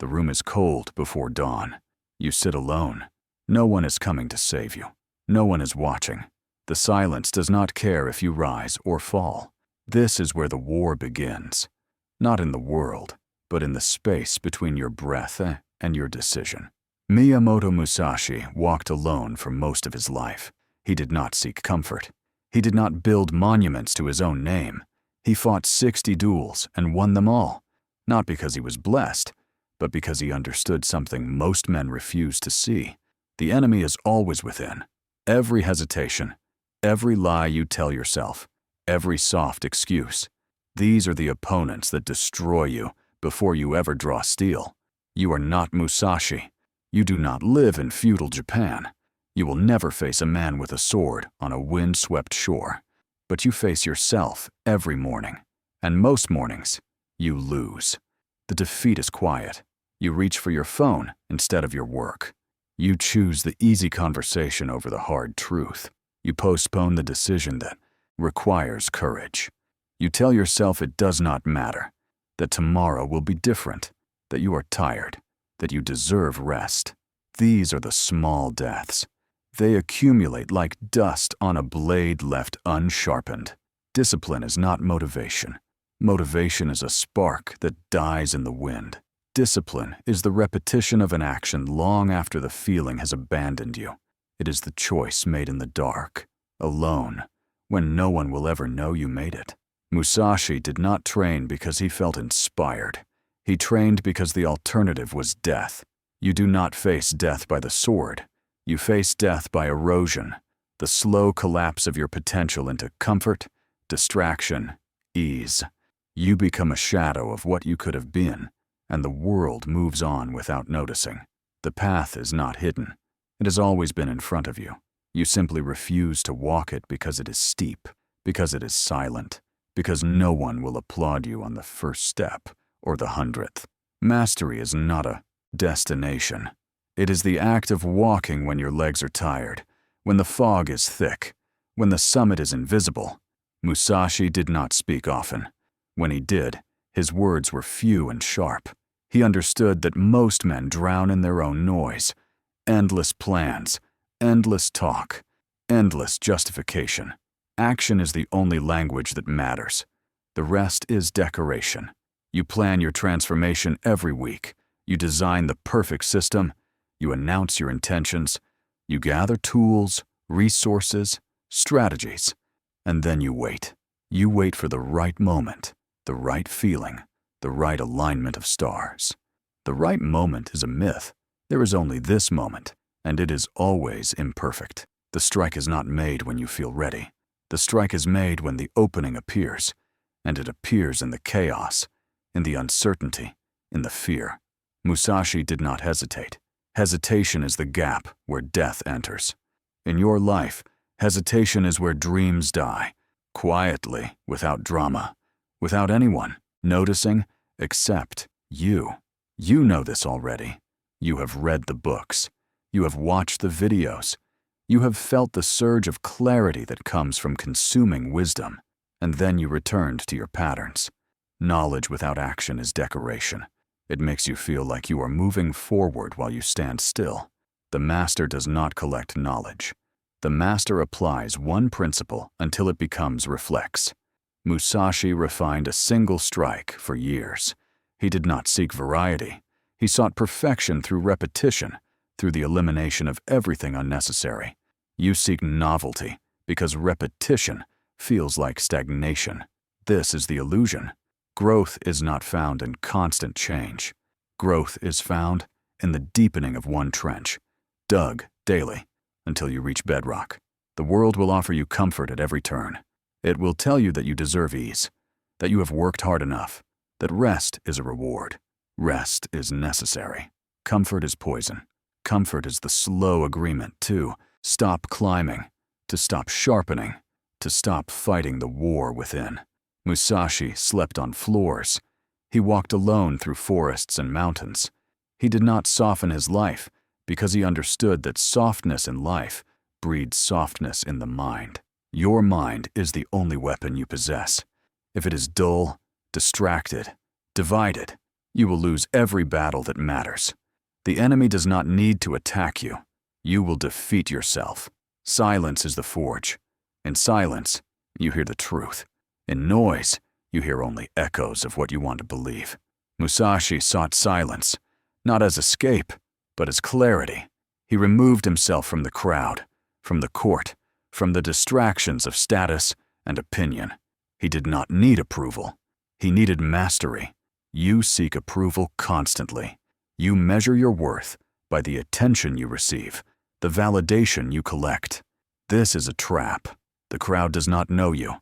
The room is cold before dawn. You sit alone. No one is coming to save you. No one is watching. The silence does not care if you rise or fall. This is where the war begins. Not in the world, but in the space between your breath and your decision. Miyamoto Musashi walked alone for most of his life. He did not seek comfort. He did not build monuments to his own name. He fought 60 duels and won them all, not because he was blessed, but because he understood something most men refuse to see. The enemy is always within. Every hesitation, every lie you tell yourself, every soft excuse. These are the opponents that destroy you before you ever draw steel. You are not Musashi. You do not live in feudal Japan. You will never face a man with a sword on a wind-swept shore. But you face yourself every morning, and most mornings, you lose. The defeat is quiet. You reach for your phone instead of your work. You choose the easy conversation over the hard truth. You postpone the decision that requires courage. You tell yourself it does not matter, that tomorrow will be different, that you are tired, that you deserve rest. These are the small deaths. They accumulate like dust on a blade left unsharpened. Discipline is not motivation. Motivation is a spark that dies in the wind. Discipline is the repetition of an action long after the feeling has abandoned you. It is the choice made in the dark, alone, when no one will ever know you made it. Musashi did not train because he felt inspired. He trained because the alternative was death. You do not face death by the sword. You face death by erosion, the slow collapse of your potential into comfort, distraction, ease. You become a shadow of what you could have been, and the world moves on without noticing. The path is not hidden. It has always been in front of you. You simply refuse to walk it because it is steep, because it is silent, because no one will applaud you on the first step or the 100th. Mastery is not a destination. It is the act of walking when your legs are tired, when the fog is thick, when the summit is invisible. Musashi did not speak often. When he did, his words were few and sharp. He understood that most men drown in their own noise. Endless plans, endless talk, endless justification. Action is the only language that matters. The rest is decoration. You plan your transformation every week. You design the perfect system. You announce your intentions. You gather tools, resources, strategies, and then you wait. You wait for the right moment, the right feeling, the right alignment of stars. The right moment is a myth. There is only this moment, and it is always imperfect. The strike is not made when you feel ready. The strike is made when the opening appears, and it appears in the chaos, in the uncertainty, in the fear. Musashi did not hesitate. Hesitation is the gap where death enters. In your life, hesitation is where dreams die, quietly, without drama, without anyone noticing except you. You know this already. You have read the books. You have watched the videos. You have felt the surge of clarity that comes from consuming wisdom, and then you returned to your patterns. Knowledge without action is decoration. It makes you feel like you are moving forward while you stand still. The master does not collect knowledge. The master applies one principle until it becomes reflex. Musashi refined a single strike for years. He did not seek variety. He sought perfection through repetition, through the elimination of everything unnecessary. You seek novelty because repetition feels like stagnation. This is the illusion. Growth is not found in constant change. Growth is found in the deepening of one trench, dug daily until you reach bedrock. The world will offer you comfort at every turn. It will tell you that you deserve ease, that you have worked hard enough, that rest is a reward. Rest is necessary. Comfort is poison. Comfort is the slow agreement to stop climbing, to stop sharpening, to stop fighting the war within. Musashi slept on floors. He walked alone through forests and mountains. He did not soften his life because he understood that softness in life breeds softness in the mind. Your mind is the only weapon you possess. If it is dull, distracted, divided, You will lose every battle that matters. The enemy does not need to attack you. You will defeat yourself. Silence is the forge. In silence, you hear the truth. In noise, you hear only echoes of what you want to believe. Musashi sought silence, not as escape, but as clarity. He removed himself from the crowd, from the court, from the distractions of status and opinion. He did not need approval. He needed mastery. You seek approval constantly. You measure your worth by the attention you receive, the validation you collect. This is a trap. The crowd does not know you.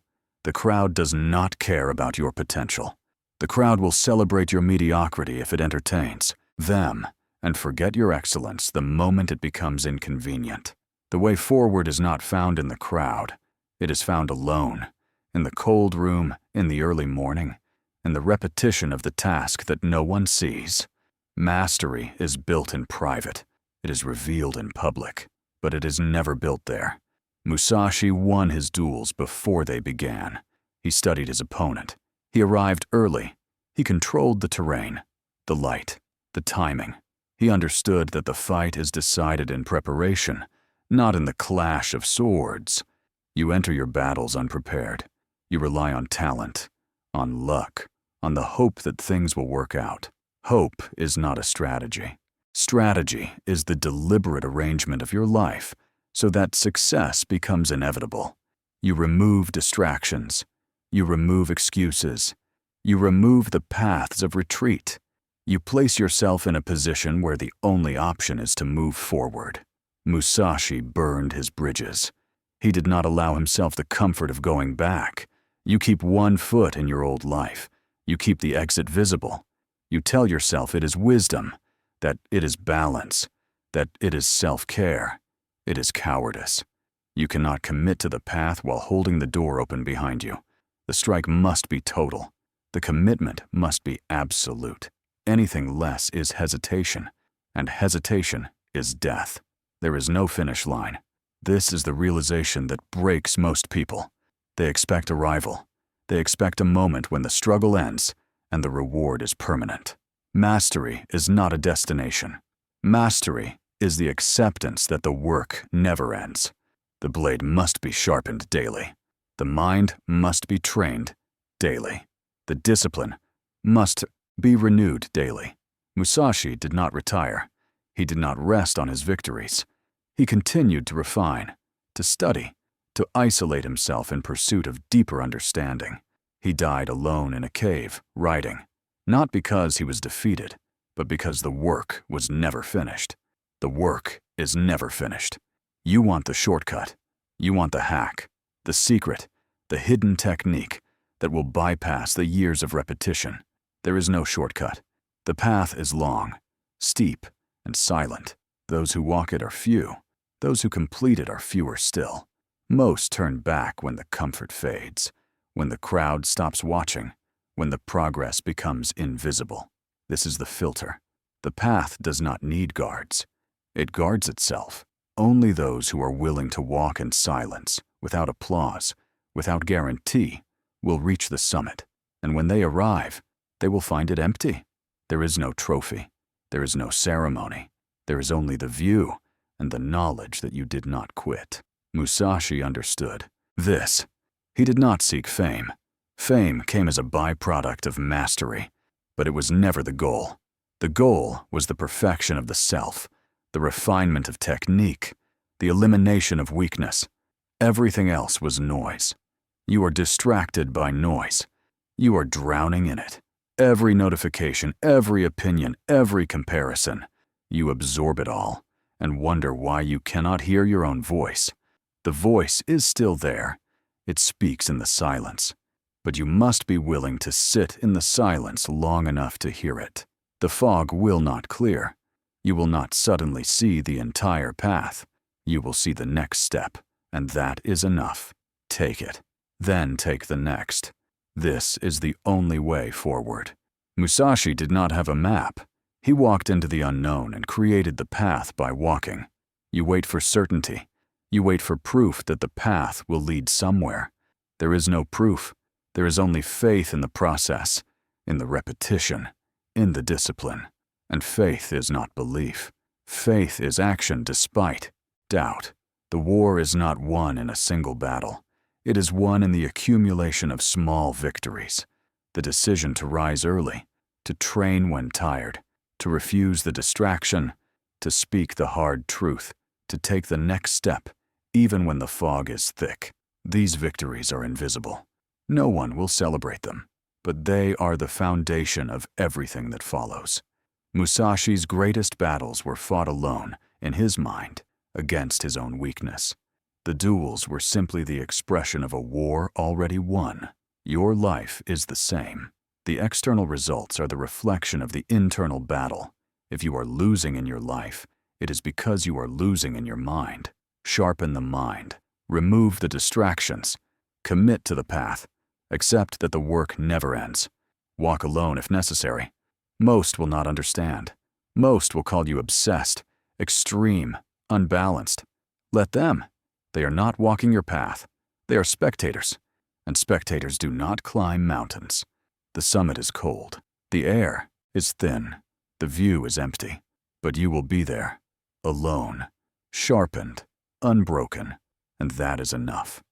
The crowd does not care about your potential. The crowd will celebrate your mediocrity if it entertains them and forget your excellence the moment it becomes inconvenient. The way forward is not found in the crowd. It is found alone, in the cold room, in the early morning, in the repetition of the task that no one sees. Mastery is built in private. It is revealed in public, but it is never built there. Musashi won his duels before they began. He studied his opponent. He arrived early. He controlled the terrain, the light, the timing. He understood that the fight is decided in preparation, not in the clash of swords. You enter your battles unprepared. You rely on talent, on luck, on the hope that things will work out. Hope is not a strategy. Strategy is the deliberate arrangement of your life so that success becomes inevitable. You remove distractions. You remove excuses. You remove the paths of retreat. You place yourself in a position where the only option is to move forward. Musashi burned his bridges. He did not allow himself the comfort of going back. You keep one foot in your old life. You keep the exit visible. You tell yourself it is wisdom, that it is balance, that it is self-care. It is cowardice. You cannot commit to the path while holding the door open behind you. The strike must be total. The commitment must be absolute. Anything less is hesitation, and hesitation is death. There is no finish line. This is the realization that breaks most people. They expect arrival. They expect a moment when the struggle ends and the reward is permanent. Mastery is not a destination. Mastery is the acceptance that the work never ends. The blade must be sharpened daily. The mind must be trained daily. The discipline must be renewed daily. Musashi did not retire. He did not rest on his victories. He continued to refine, to study, to isolate himself in pursuit of deeper understanding. He died alone in a cave, writing, not because he was defeated, but because the work was never finished. The work is never finished. You want the shortcut. You want the hack, the secret, the hidden technique that will bypass the years of repetition. There is no shortcut. The path is long, steep, and silent. Those who walk it are few. Those who complete it are fewer still. Most turn back when the comfort fades, when the crowd stops watching, when the progress becomes invisible. This is the filter. The path does not need guards. It guards itself. Only those who are willing to walk in silence, without applause, without guarantee, will reach the summit. And when they arrive, they will find it empty. There is no trophy. There is no ceremony. There is only the view and the knowledge that you did not quit. Musashi understood this. He did not seek fame. Fame came as a byproduct of mastery, but it was never the goal. The goal was the perfection of the self, the refinement of technique, the elimination of weakness. Everything else was noise. You are distracted by noise. You are drowning in it. Every notification, every opinion, every comparison. You absorb it all and wonder why you cannot hear your own voice. The voice is still there. It speaks in the silence. But you must be willing to sit in the silence long enough to hear it. The fog will not clear. You will not suddenly see the entire path. You will see the next step, and that is enough. Take it. Then take the next. This is the only way forward. Musashi did not have a map. He walked into the unknown and created the path by walking. You wait for certainty. You wait for proof that the path will lead somewhere. There is no proof. There is only faith in the process, in the repetition, in the discipline. And faith is not belief. Faith is action despite doubt. The war is not won in a single battle. It is won in the accumulation of small victories. The decision to rise early, to train when tired, to refuse the distraction, to speak the hard truth, to take the next step, even when the fog is thick. These victories are invisible. No one will celebrate them, but they are the foundation of everything that follows. Musashi's greatest battles were fought alone, in his mind, against his own weakness. The duels were simply the expression of a war already won. Your life is the same. The external results are the reflection of the internal battle. If you are losing in your life, it is because you are losing in your mind. Sharpen the mind. Remove the distractions. Commit to the path. Accept that the work never ends. Walk alone if necessary. Most will not understand. Most will call you obsessed, extreme, unbalanced. Let them. They are not walking your path. They are spectators. And spectators do not climb mountains. The summit is cold. The air is thin. The view is empty. But you will be there, alone, sharpened, unbroken, and that is enough.